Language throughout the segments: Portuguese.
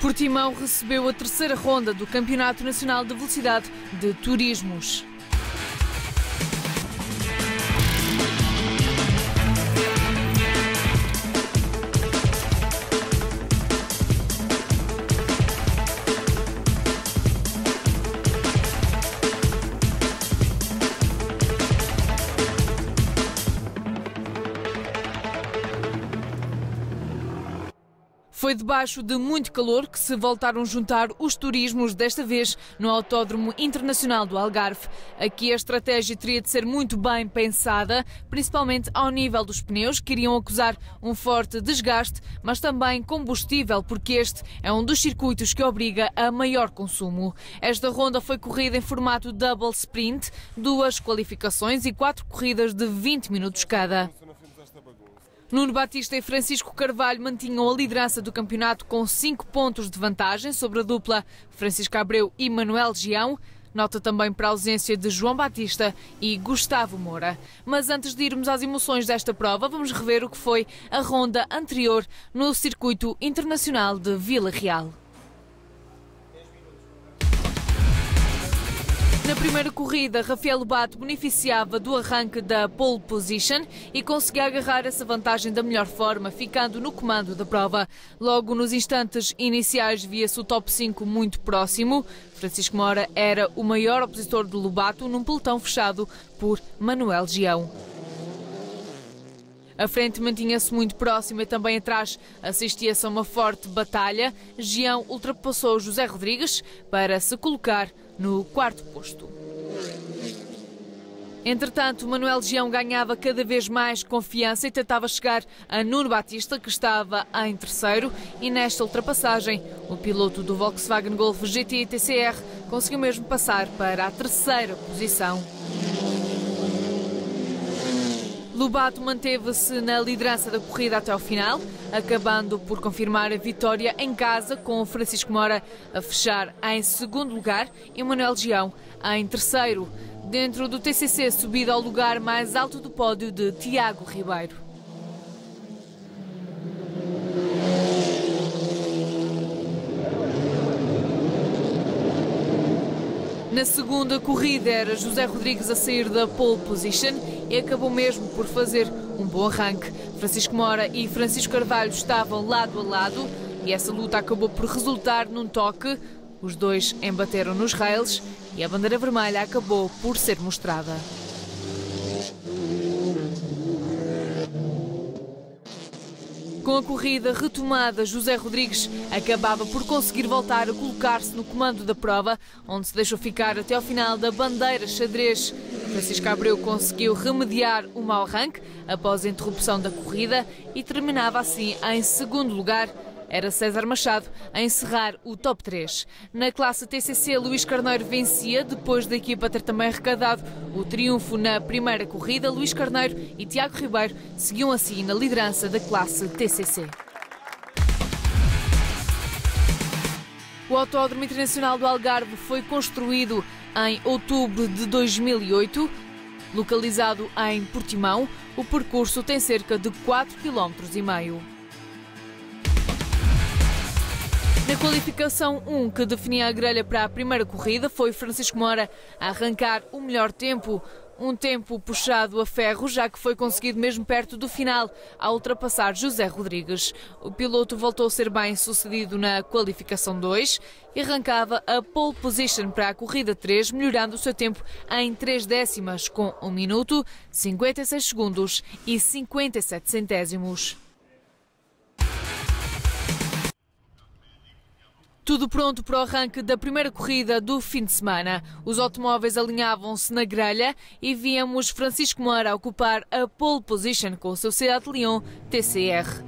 Portimão recebeu a terceira ronda do Campeonato Nacional de Velocidade de Turismos. Foi debaixo de muito calor que se voltaram a juntar os turismos, desta vez no Autódromo Internacional do Algarve. Aqui a estratégia teria de ser muito bem pensada, principalmente ao nível dos pneus, que iriam acusar um forte desgaste, mas também combustível, porque este é um dos circuitos que obriga a maior consumo. Esta ronda foi corrida em formato double sprint, 2 qualificações e 4 corridas de 20 minutos cada. Nuno Batista e Francisco Carvalho mantinham a liderança do campeonato com 5 pontos de vantagem sobre a dupla Francisco Abreu e Manuel Gião. Nota também para a ausência de João Batista e Gustavo Moura. Mas antes de irmos às emoções desta prova, vamos rever o que foi a ronda anterior no circuito internacional de Vila Real. Na primeira corrida, Rafael Lobato beneficiava do arranque da pole position e conseguia agarrar essa vantagem da melhor forma, ficando no comando da prova. Logo nos instantes iniciais via-se o top 5 muito próximo. Francisco Moura era o maior opositor de Lobato num pelotão fechado por Manuel Gião. A frente mantinha-se muito próxima e também atrás assistia-se a uma forte batalha. Gião ultrapassou José Rodrigues para se colocar no 4º posto. Entretanto, Manuel Gião ganhava cada vez mais confiança e tentava chegar a Nuno Batista, que estava em 3º, e nesta ultrapassagem o piloto do Volkswagen Golf GTI TCR conseguiu mesmo passar para a 3ª posição. Lobato manteve-se na liderança da corrida até ao final, acabando por confirmar a vitória em casa, com Francisco Moura a fechar em 2º lugar e Manuel Gião em 3º. Dentro do TCC, subido ao lugar mais alto do pódio de Tiago Ribeiro. Na segunda corrida era José Rodrigues a sair da pole position e acabou mesmo por fazer um bom arranque. Francisco Moura e Francisco Carvalho estavam lado a lado e essa luta acabou por resultar num toque. Os dois embateram nos rails e a bandeira vermelha acabou por ser mostrada. Com a corrida retomada, José Rodrigues acabava por conseguir voltar a colocar-se no comando da prova, onde se deixou ficar até ao final da bandeira xadrez. Francisco Abreu conseguiu remediar o mau arranque após a interrupção da corrida e terminava assim em 2º lugar. Era César Machado a encerrar o top 3. Na classe TCC, Luís Carneiro vencia, depois da equipa ter também arrecadado o triunfo na primeira corrida. Luís Carneiro e Tiago Ribeiro seguiam assim na liderança da classe TCC. O Autódromo Internacional do Algarve foi construído em outubro de 2008. Localizado em Portimão, o percurso tem cerca de 4,5 km. Na qualificação 1, que definia a grelha para a primeira corrida, foi Francisco Moura a arrancar o melhor tempo. Um tempo puxado a ferro, já que foi conseguido mesmo perto do final, ao ultrapassar José Rodrigues. O piloto voltou a ser bem sucedido na qualificação 2 e arrancava a pole position para a corrida 3, melhorando o seu tempo em 3 décimas, com 1 minuto, 56 segundos e 57 centésimos. Tudo pronto para o arranque da primeira corrida do fim de semana. Os automóveis alinhavam-se na grelha e víamos Francisco Moura a ocupar a pole position com o seu Seat Leon TCR.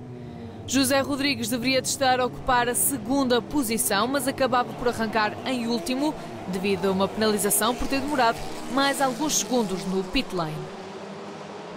José Rodrigues deveria de estar a ocupar a 2ª posição, mas acabava por arrancar em último, devido a uma penalização por ter demorado mais alguns segundos no pit lane.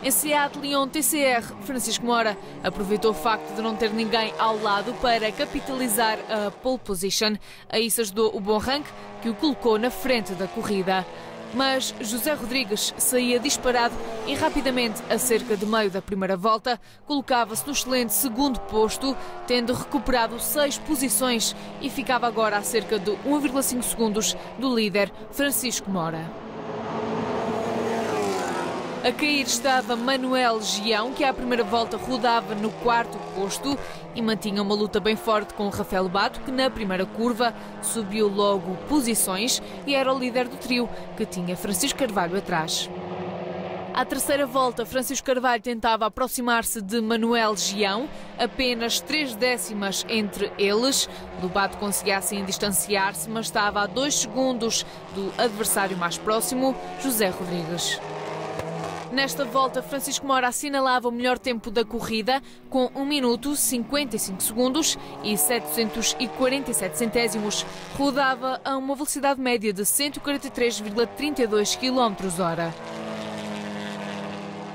Em Seat Leon TCR, Francisco Moura aproveitou o facto de não ter ninguém ao lado para capitalizar a pole position. A isso ajudou o bom arranque que o colocou na frente da corrida. Mas José Rodrigues saía disparado e rapidamente, a cerca de meio da primeira volta, colocava-se no excelente segundo posto, tendo recuperado 6 posições e ficava agora a cerca de 1,5 segundos do líder Francisco Mora. A cair estava Manuel Gião, que à primeira volta rodava no 4º posto e mantinha uma luta bem forte com Rafael Lobato, que na primeira curva subiu logo posições e era o líder do trio, que tinha Francisco Carvalho atrás. À terceira volta, Francisco Carvalho tentava aproximar-se de Manuel Gião, apenas 3 décimas entre eles. Lobato conseguia assim distanciar-se, mas estava a 2 segundos do adversário mais próximo, José Rodrigues. Nesta volta, Francisco Mora assinalava o melhor tempo da corrida, com 1 minuto 55 segundos e 747 centésimos. Rodava a uma velocidade média de 143,32 km/h.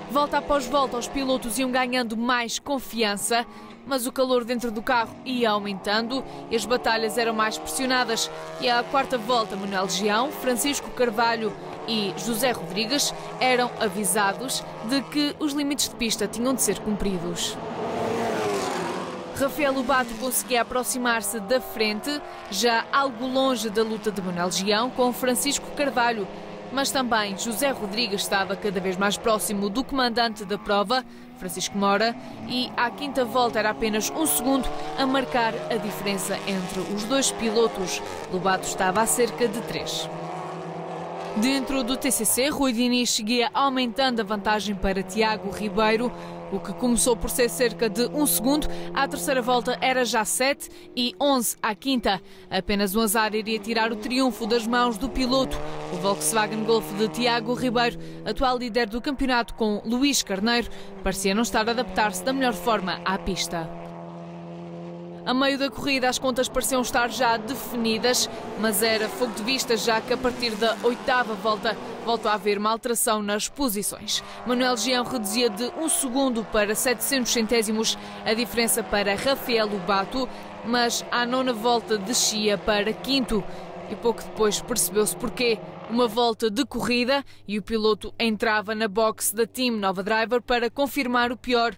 Volta após volta, os pilotos iam ganhando mais confiança, mas o calor dentro do carro ia aumentando e as batalhas eram mais pressionadas. E à quarta volta, Manuel Gião, Francisco Carvalho e José Rodrigues eram avisados de que os limites de pista tinham de ser cumpridos. Rafael Lobato conseguia aproximar-se da frente, já algo longe da luta de Manuel Gião com Francisco Carvalho, mas também José Rodrigues estava cada vez mais próximo do comandante da prova, Francisco Mora, e à quinta volta era apenas 1 segundo a marcar a diferença entre os dois pilotos. Lobato estava a cerca de 3. Dentro do TCC, Rui Diniz seguia aumentando a vantagem para Tiago Ribeiro, o que começou por ser cerca de 1 segundo. À terceira volta era já 7 e 11 à quinta. Apenas um azar iria tirar o triunfo das mãos do piloto. O Volkswagen Golf de Tiago Ribeiro, atual líder do campeonato com Luís Carneiro, parecia não estar a adaptar-se da melhor forma à pista. A meio da corrida as contas pareciam estar já definidas, mas era fogo de vista, já que a partir da 8ª volta voltou a haver uma alteração nas posições. Manuel Gião reduzia de 1 segundo para 700 centésimos a diferença para Rafael Lobato, mas à 9ª volta descia para 5º e pouco depois percebeu-se porquê. Uma volta de corrida e o piloto entrava na box da Team Nova Driver para confirmar o pior.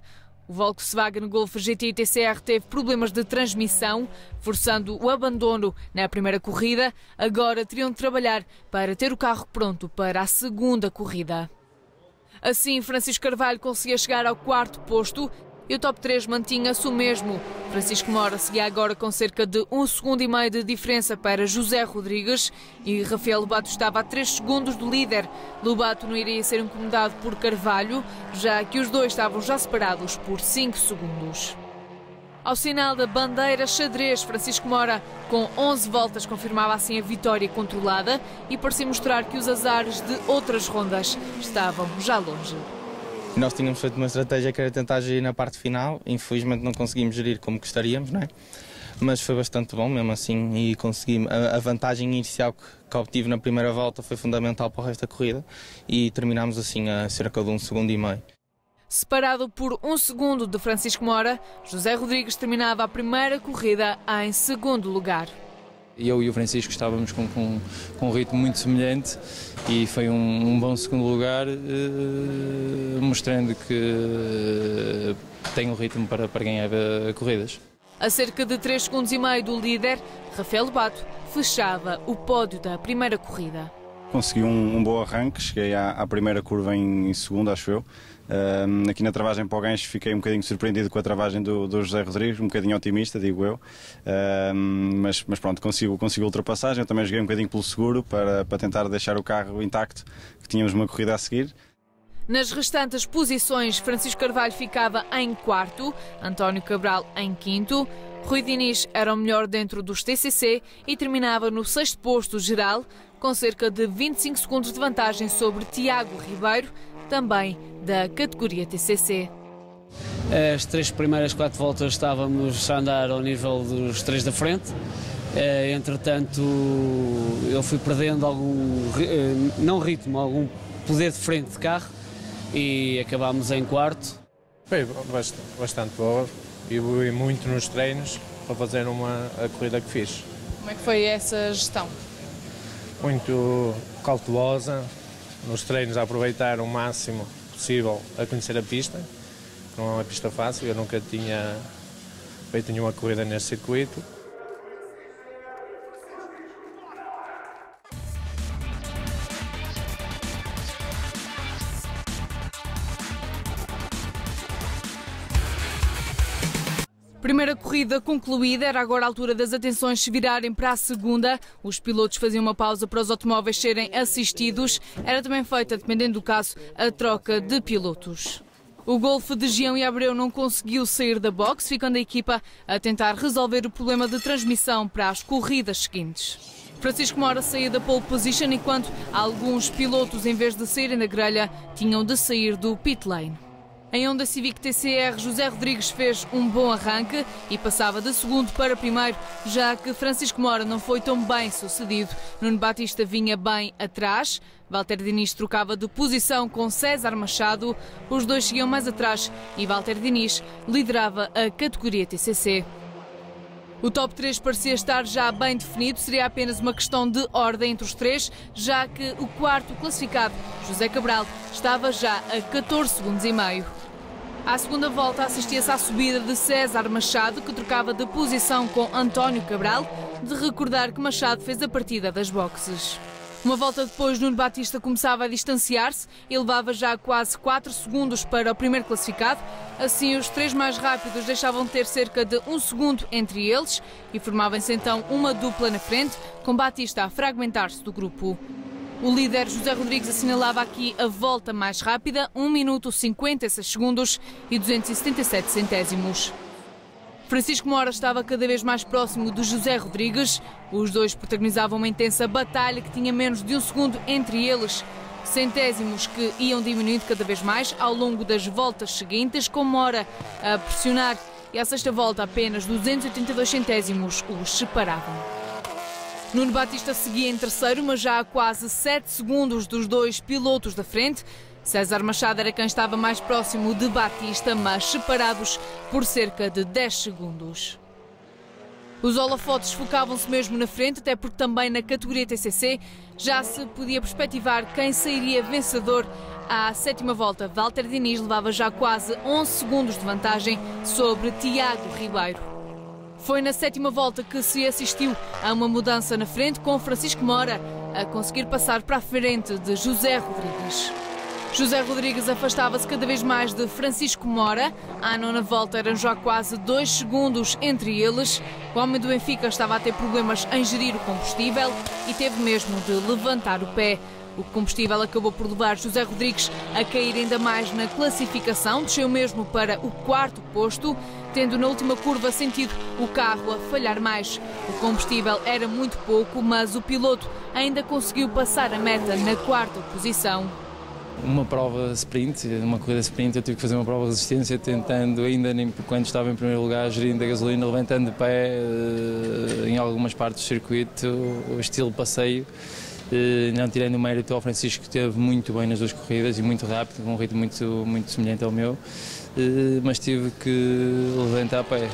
O Volkswagen Golf GTI TCR teve problemas de transmissão, forçando o abandono na primeira corrida. Agora teriam de trabalhar para ter o carro pronto para a segunda corrida. Assim, Francisco Carvalho conseguia chegar ao 4º posto e o top 3 mantinha-se o mesmo. Francisco Mora seguia agora com cerca de 1,5 segundos de diferença para José Rodrigues e Rafael Lobato estava a 3 segundos do líder. Lobato não iria ser incomodado por Carvalho, já que os dois estavam já separados por 5 segundos. Ao sinal da bandeira xadrez, Francisco Mora, com 11 voltas, confirmava assim a vitória controlada e parecia mostrar que os azares de outras rondas estavam já longe. Nós tínhamos feito uma estratégia que era tentar gerir na parte final, infelizmente não conseguimos gerir como gostaríamos, não é? Mas foi bastante bom mesmo assim e conseguimos. A vantagem inicial que obtive na primeira volta foi fundamental para o resto da corrida e terminámos assim a cerca de 1,5 segundos. Separado por 1 segundo de Francisco Mora, José Rodrigues terminava a primeira corrida em segundo lugar. Eu e o Francisco estávamos com um ritmo muito semelhante e foi um bom segundo lugar, mostrando que tem um ritmo para ganhar corridas. A cerca de 3,5 segundos do líder, Rafael Lobato fechava o pódio da primeira corrida. Consegui um bom arranque, cheguei à primeira curva em segundo, acho eu. Aqui na travagem para o gancho fiquei um bocadinho surpreendido com a travagem do José Rodrigues, um bocadinho otimista, digo eu. Mas pronto, consigo ultrapassagem. Eu também joguei um bocadinho pelo seguro para tentar deixar o carro intacto, que tínhamos uma corrida a seguir. Nas restantes posições, Francisco Carvalho ficava em 4º, António Cabral em 5º, Rui Diniz era o melhor dentro dos TCC e terminava no 6º posto geral, com cerca de 25 segundos de vantagem sobre Tiago Ribeiro, também da categoria TCC. As 3 primeiras 4 voltas estávamos a andar ao nível dos 3 da frente. Entretanto, eu fui perdendo não ritmo, algum poder de frente de carro e acabámos em 4º. Foi bastante boa, evoluí muito nos treinos para fazer a corrida que fiz. Como é que foi essa gestão? Muito cautelosa, nos treinos a aproveitar o máximo possível a conhecer a pista, não é uma pista fácil, eu nunca tinha feito nenhuma corrida neste circuito. Primeira corrida concluída, era agora a altura das atenções se virarem para a segunda. Os pilotos faziam uma pausa para os automóveis serem assistidos. Era também feita, dependendo do caso, a troca de pilotos. O Golf de Gião e Abreu não conseguiu sair da boxe, ficando a equipa a tentar resolver o problema de transmissão para as corridas seguintes. Francisco Mora saiu da pole position, enquanto alguns pilotos, em vez de saírem da grelha, tinham de sair do pit lane. Em Honda Civic TCR, José Rodrigues fez um bom arranque e passava de segundo para primeiro, já que Francisco Mora não foi tão bem sucedido. Nuno Batista vinha bem atrás, Valtteri Diniz trocava de posição com César Machado, os dois seguiam mais atrás e Valtteri Diniz liderava a categoria TCC. O top 3 parecia estar já bem definido, seria apenas uma questão de ordem entre os três, já que o quarto classificado, José Cabral, estava já a 14 segundos e meio. À segunda volta assistia-se à subida de César Machado, que trocava de posição com António Cabral, de recordar que Machado fez a partida das boxes. Uma volta depois, Nuno Batista começava a distanciar-se e levava já quase 4 segundos para o primeiro classificado. Assim, os três mais rápidos deixavam de ter cerca de 1 segundo entre eles e formavam-se então uma dupla na frente, com Batista a fragmentar-se do grupo. O líder José Rodrigues assinalava aqui a volta mais rápida, 1 minuto 56 segundos e 277 centésimos. Francisco Mora estava cada vez mais próximo de José Rodrigues. Os dois protagonizavam uma intensa batalha que tinha menos de 1 segundo entre eles. Centésimos que iam diminuindo cada vez mais ao longo das voltas seguintes, com Mora a pressionar e à sexta volta apenas 282 centésimos os separavam. Nuno Batista seguia em terceiro, mas já a quase 7 segundos dos dois pilotos da frente. César Machado era quem estava mais próximo de Batista, mas separados por cerca de 10 segundos. Os holofotes focavam-se mesmo na frente, até porque também na categoria TCC já se podia perspectivar quem sairia vencedor. À sétima volta, Valtteri Diniz levava já quase 11 segundos de vantagem sobre Tiago Ribeiro. Foi na sétima volta que se assistiu a uma mudança na frente, com Francisco Mora a conseguir passar para a frente de José Rodrigues. José Rodrigues afastava-se cada vez mais de Francisco Mora. À nona volta eram já quase 2 segundos entre eles. O homem do Benfica estava a ter problemas em gerir o combustível e teve mesmo de levantar o pé. O combustível acabou por levar José Rodrigues a cair ainda mais na classificação, desceu mesmo para o 4º posto, tendo na última curva sentido o carro a falhar mais. O combustível era muito pouco, mas o piloto ainda conseguiu passar a meta na 4ª posição. Uma prova sprint, uma corrida sprint, eu tive que fazer uma prova de resistência, tentando, ainda nem quando estava em primeiro lugar, gerindo a gasolina, levantando de pé em algumas partes do circuito, o estilo passeio. Não tirando o mérito ao Francisco, que esteve muito bem nas duas corridas e muito rápido, com um ritmo muito semelhante ao meu, mas tive que levantar a pé.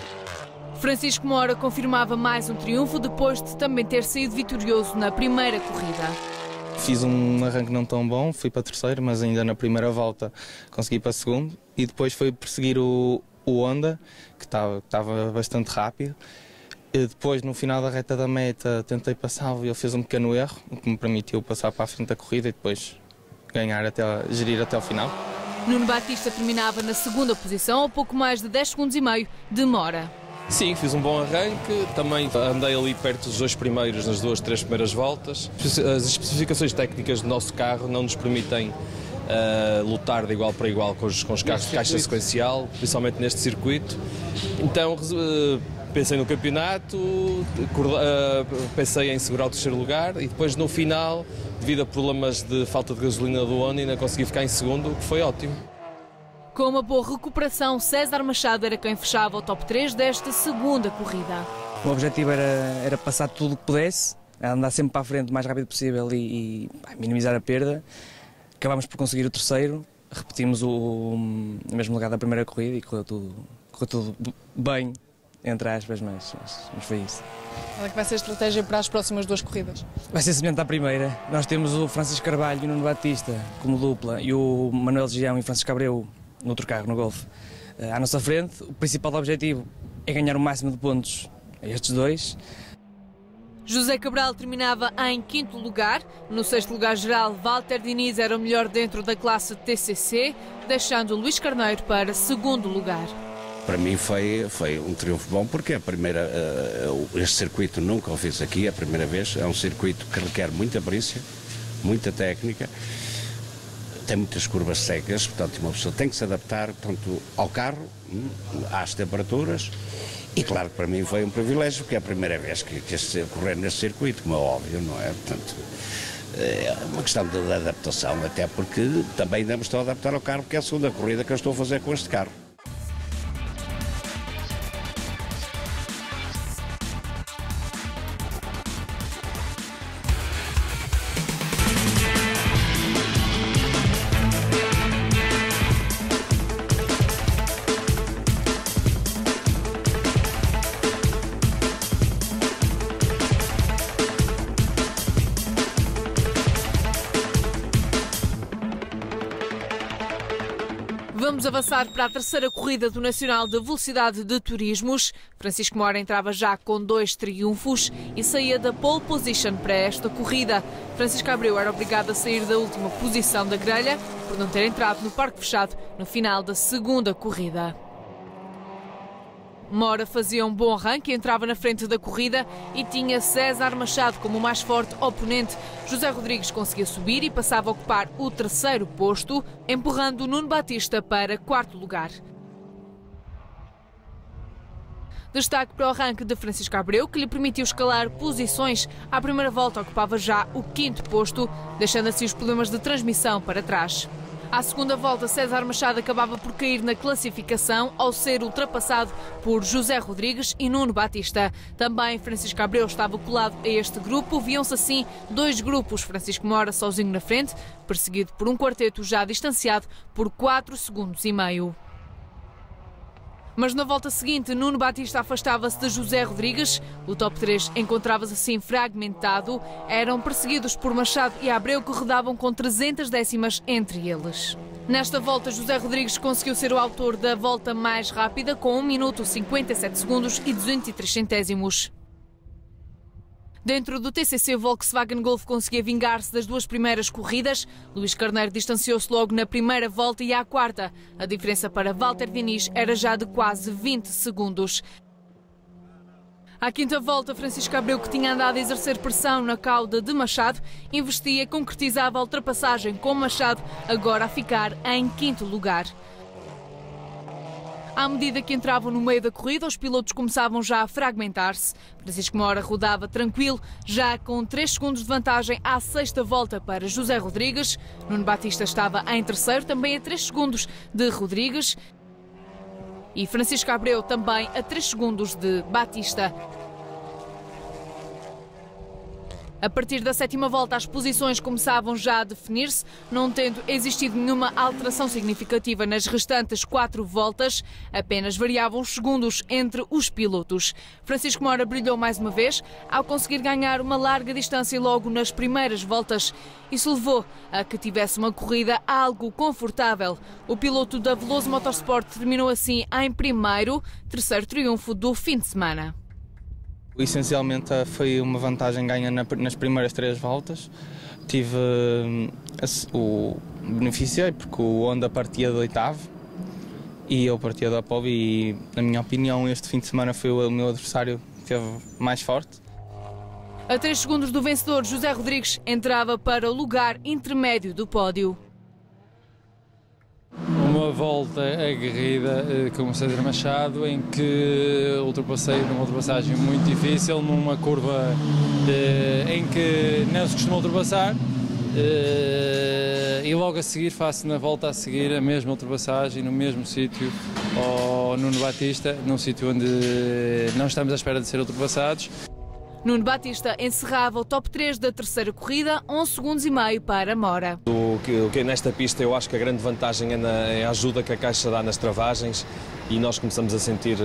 Francisco Mora confirmava mais um triunfo depois de também ter saído vitorioso na primeira corrida. Fiz um arranque não tão bom, fui para terceiro, mas ainda na primeira volta consegui para segundo e depois foi perseguir o Honda, que estava bastante rápido. E depois, no final da reta da meta, tentei passá-lo e ele fez um pequeno erro, o que me permitiu passar para a frente da corrida e depois gerir até o final. Nuno Batista terminava na segunda posição, a pouco mais de 10 segundos e meio de Mora. Sim, fiz um bom arranque, também andei ali perto dos dois primeiros nas 2, 3 primeiras voltas. As especificações técnicas do nosso carro não nos permitem lutar de igual para igual com os carros de caixa sequencial, principalmente neste circuito. Então pensei no campeonato, pensei em segurar o terceiro lugar e depois no final, devido a problemas de falta de gasolina do Honda, ainda consegui ficar em segundo, o que foi ótimo. Com uma boa recuperação, César Machado era quem fechava o top 3 desta segunda corrida. O objetivo era passar tudo o que pudesse, andar sempre para a frente o mais rápido possível e minimizar a perda. Acabámos por conseguir o terceiro, repetimos o mesmo lugar da primeira corrida e correu tudo bem entre aspas, mas foi isso. Qual é que vai ser a estratégia para as próximas duas corridas? Vai ser semelhante à primeira. Nós temos o Francisco Carvalho e o Nuno Batista como dupla e o Manuel Gião e o Francisco Abreu no outro carro, no Golf. À nossa frente, o principal objetivo é ganhar o máximo de pontos a estes dois. José Cabral terminava em 5º lugar. No 6º lugar geral, Walter Diniz era o melhor dentro da classe TCC, deixando Luís Carneiro para 2º lugar. Para mim foi um triunfo bom, porque este circuito nunca o fiz aqui, é a primeira vez. É um circuito que requer muita perícia, muita técnica, tem muitas curvas secas, portanto uma pessoa tem que se adaptar, portanto, ao carro, às temperaturas. E claro que para mim foi um privilégio, porque é a primeira vez que correr neste circuito, como é óbvio, não é? Portanto, é uma questão de adaptação, até porque também ainda me estou a adaptar ao carro, porque é a segunda corrida que eu estou a fazer com este carro. Vamos avançar para a terceira corrida do Nacional de Velocidade de Turismos. Francisco Moura entrava já com 2 triunfos e saía da pole position para esta corrida. Francisco Abreu era obrigado a sair da última posição da grelha por não ter entrado no parque fechado no final da segunda corrida. Moura fazia um bom arranque, entrava na frente da corrida e tinha César Machado como o mais forte oponente. José Rodrigues conseguia subir e passava a ocupar o 3º posto, empurrando Nuno Batista para 4º lugar. Destaque para o arranque de Francisco Abreu, que lhe permitiu escalar posições. À primeira volta ocupava já o 5º posto, deixando assim os problemas de transmissão para trás. À segunda volta, César Machado acabava por cair na classificação ao ser ultrapassado por José Rodrigues e Nuno Batista. Também Francisco Abreu estava colado a este grupo. Viam-se assim 2 grupos. Francisco Moura sozinho na frente, perseguido por um quarteto já distanciado por 4,5 segundos. Mas na volta seguinte, Nuno Batista afastava-se de José Rodrigues. O top 3 encontrava-se assim fragmentado. Eram perseguidos por Machado e Abreu, que rodavam com 300 décimas entre eles. Nesta volta, José Rodrigues conseguiu ser o autor da volta mais rápida, com 1 minuto 57 segundos e 203 centésimos. Dentro do TCC, o Volkswagen Golf conseguia vingar-se das 2 primeiras corridas. Luís Carneiro distanciou-se logo na primeira volta e à quarta. A diferença para Walter Diniz era já de quase 20 segundos. À 5ª volta, Francisco Abreu, que tinha andado a exercer pressão na cauda de Machado, investia e concretizava a ultrapassagem, com Machado agora a ficar em 5º lugar. À medida que entravam no meio da corrida, os pilotos começavam já a fragmentar-se. Francisco Moura rodava tranquilo, já com 3 segundos de vantagem à 6ª volta para José Rodrigues. Nuno Batista estava em 3º, também a 3 segundos de Rodrigues. E Francisco Abreu também a 3 segundos de Batista. A partir da 7ª volta, as posições começavam já a definir-se, não tendo existido nenhuma alteração significativa nas restantes 4 voltas. Apenas variavam os segundos entre os pilotos. Francisco Moura brilhou mais uma vez ao conseguir ganhar uma larga distância logo nas primeiras voltas. Isso levou a que tivesse uma corrida algo confortável. O piloto da Veloso Motorsport terminou assim em 3º triunfo do fim de semana. Essencialmente foi uma vantagem ganha nas primeiras 3 voltas. Beneficiei porque o Honda partia de 8º e eu partia da pole e, na minha opinião, este fim de semana foi o meu adversário que esteve mais forte. A 3 segundos do vencedor, José Rodrigues entrava para o lugar intermédio do pódio. Uma volta aguerrida com o César Machado, em que ultrapassei numa ultrapassagem muito difícil, numa curva em que não se costuma ultrapassar, e logo a seguir faço na volta a seguir a mesma ultrapassagem no mesmo sítio ao Nuno Batista, num sítio onde não estamos à espera de ser ultrapassados. Nuno Batista encerrava o top 3 da terceira corrida, 11,5 segundos para Moura. Nesta pista eu acho que a grande vantagem é a ajuda que a caixa dá nas travagens e nós começamos a sentir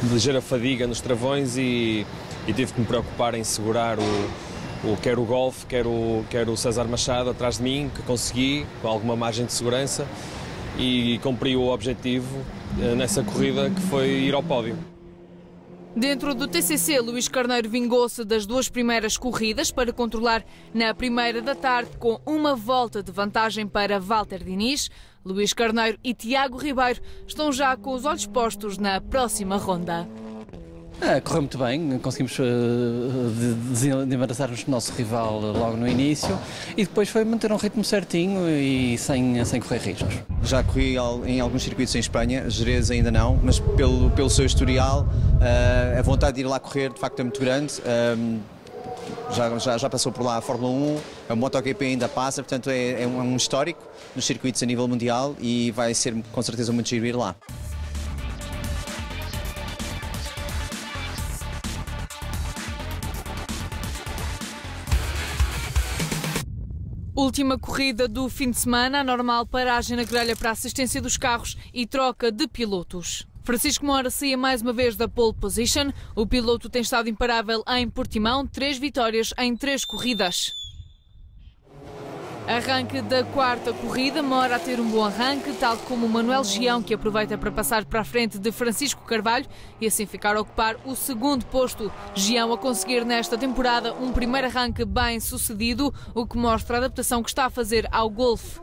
ligeira fadiga nos travões e tive que me preocupar em segurar quer o Golf, quer o César Machado atrás de mim, que consegui, com alguma margem de segurança, e cumpri o objetivo nessa corrida, que foi ir ao pódio. Dentro do TCC, Luís Carneiro vingou-se das 2 primeiras corridas para controlar na primeira da tarde, com uma volta de vantagem para Walter Diniz. Luís Carneiro e Tiago Ribeiro estão já com os olhos postos na próxima ronda. Correu muito bem, conseguimos desembaraçar-nos do nosso rival logo no início e depois foi manter um ritmo certinho e sem correr riscos. Já corri em alguns circuitos em Espanha, Jerez ainda não, mas pelo seu historial, a vontade de ir lá correr de facto é muito grande. Já passou por lá a Fórmula 1, a MotoGP ainda passa, portanto é um histórico nos circuitos a nível mundial e vai ser com certeza muito giro ir lá. Última corrida do fim de semana, a normal paragem na grelha para assistência dos carros e troca de pilotos. Francisco Moura saía mais uma vez da pole position. O piloto tem estado imparável em Portimão, 3 vitórias em 3 corridas. Arranque da 4ª corrida, Moura a ter um bom arranque, tal como Manuel Gião, que aproveita para passar para a frente de Francisco Carvalho e assim ficar a ocupar o 2º posto. Gião a conseguir nesta temporada um primeiro arranque bem sucedido, o que mostra a adaptação que está a fazer ao Golf.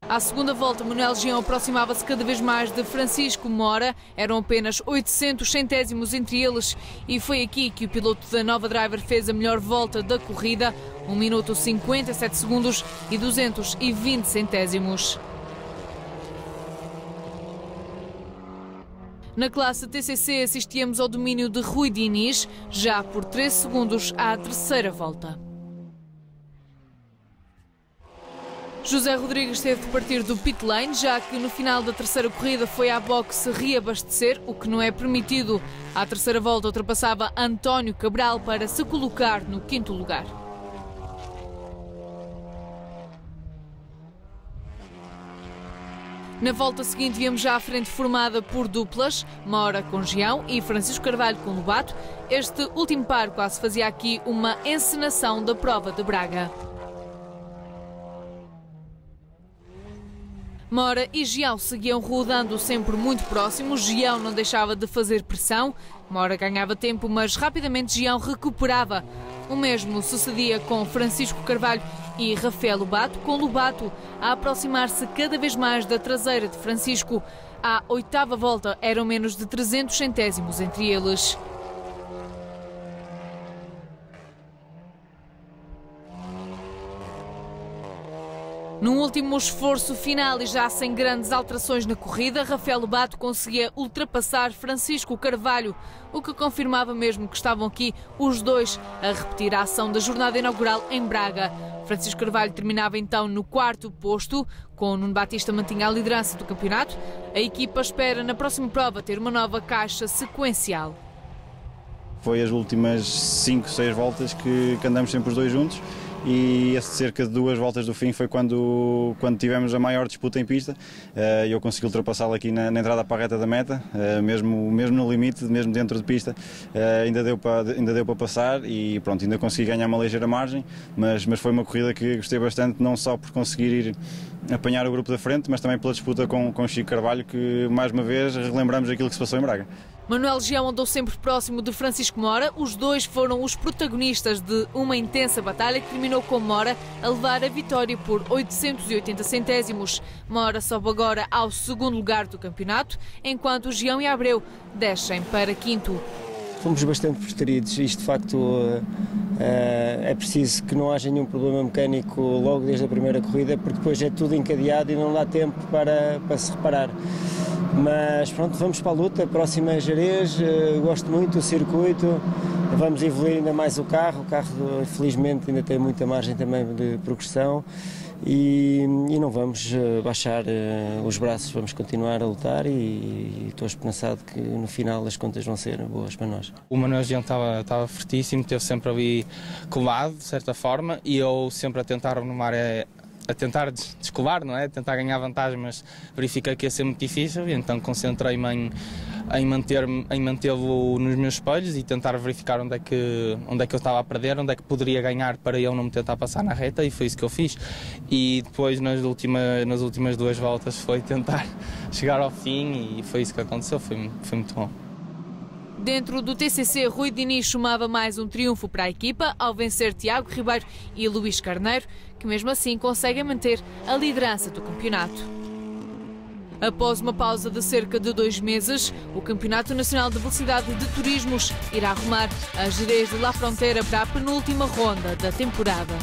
À segunda volta, Manuel Gião aproximava-se cada vez mais de Francisco Moura. Eram apenas 800 centésimos entre eles e foi aqui que o piloto da Nova Driver fez a melhor volta da corrida. 1 minuto 57 segundos e 220 centésimos. Na classe TCC assistíamos ao domínio de Rui Diniz, já por 13 segundos à 3ª volta. José Rodrigues teve de partir do pit lane, já que no final da 3ª corrida foi à boxe reabastecer, o que não é permitido. À 3ª volta ultrapassava António Cabral para se colocar no 5º lugar. Na volta seguinte víamos já a frente formada por duplas, Moura com Gião e Francisco Carvalho com Lobato. Este último par quase fazia aqui uma encenação da prova de Braga. Moura e Gião seguiam rodando sempre muito próximos. Gião não deixava de fazer pressão. Moura ganhava tempo, mas rapidamente Gião recuperava. O mesmo sucedia com Francisco Carvalho e Rafael Lobato, com Lobato a aproximar-se cada vez mais da traseira de Francisco. À 8ª volta eram menos de 300 centésimos entre eles. Num último esforço final e já sem grandes alterações na corrida, Rafael Lobato conseguia ultrapassar Francisco Carvalho, o que confirmava mesmo que estavam aqui os dois a repetir a ação da jornada inaugural em Braga. Francisco Carvalho terminava então no 4º posto, com Nuno Batista mantinha a liderança do campeonato. A equipa espera na próxima prova ter uma nova caixa sequencial. Foi as últimas 5, 6 voltas que andamos sempre os dois juntos. E cerca de 2 voltas do fim foi quando tivemos a maior disputa em pista. Eu consegui ultrapassá-lo aqui na entrada para a reta da meta, mesmo no limite, mesmo dentro de pista, ainda deu para passar e pronto, ainda consegui ganhar uma ligeira margem, mas foi uma corrida que gostei bastante, não só por conseguir ir apanhar o grupo da frente, mas também pela disputa com Chico Carvalho, que mais uma vez relembramos aquilo que se passou em Braga. Manuel Gião andou sempre próximo de Francisco Moura. Os dois foram os protagonistas de uma intensa batalha que terminou com Moura a levar a vitória por 880 centésimos. Moura sobe agora ao 2º lugar do campeonato, enquanto Gião e Abreu descem para 5º. Fomos bastante preteridos. Isto de facto é preciso que não haja nenhum problema mecânico logo desde a primeira corrida, porque depois é tudo encadeado e não dá tempo para se reparar. Mas pronto, vamos para a luta, próxima é Jerez, gosto muito do circuito, vamos evoluir ainda mais o carro felizmente ainda tem muita margem também de progressão e não vamos baixar os braços, vamos continuar a lutar e estou esperançado que no final as contas vão ser boas para nós. O Manuel Gião estava fortíssimo, esteve sempre ali colado de certa forma e eu sempre a tentar renomar a tentar descolar, não é? A tentar ganhar vantagem, mas verifiquei que ia ser muito difícil e então concentrei-me em mantê-lo nos meus espelhos e tentar verificar onde é que eu estava a perder, onde é que poderia ganhar para ele não me tentar passar na reta, e foi isso que eu fiz. E depois nas últimas 2 voltas foi tentar chegar ao fim e foi isso que aconteceu, foi muito bom. Dentro do TCC, Rui Diniz somava mais um triunfo para a equipa ao vencer Tiago Ribeiro e Luís Carneiro, que mesmo assim conseguem manter a liderança do campeonato. Após uma pausa de cerca de 2 meses, o Campeonato Nacional de Velocidade de Turismos irá arrumar a Jerez de La Frontera para a penúltima ronda da temporada.